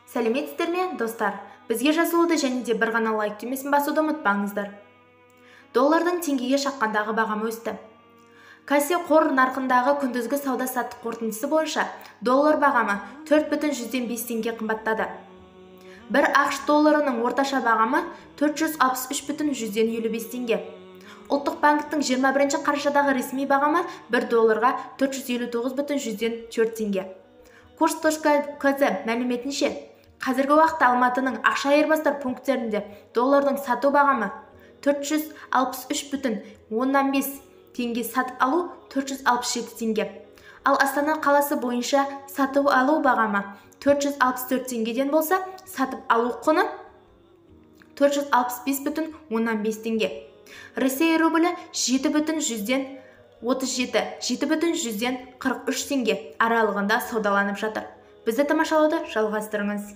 Сәлеметсіздер ме, достар? Бізге жазылуды және де бір ғана лайк түймесін басуды ұмытпаңыздар. Доллардың теңгеге шаққандағы бағамы өсті. Кассе қор нарқындағы күндізгі сауда-саттық қорытындысы бойынша доллар бағамы 4,5 теңге қымбаттады. Бір ақш долларының орташа бағамы 463,55 теңге. Ұлттық банктің 21 қарашадағы ресми бағамы 1 долларға 459,4 теңге. Курс.кз мәліметінше, қазіргі уақытта Алматының ақша айырбастар пункттерінде доллардың сату бағамы 463,15 теңге, сатып алу 467 теңге. Ал Астана қаласы бойынша сатып алу бағамы 464 теңгеден болса, сатып алу құны 465,15 теңге. Ресей рублі 7,137, 7,143 теңге аралығында саудаланып жатыр. Бізді тамашалауды жалғастырыңыз.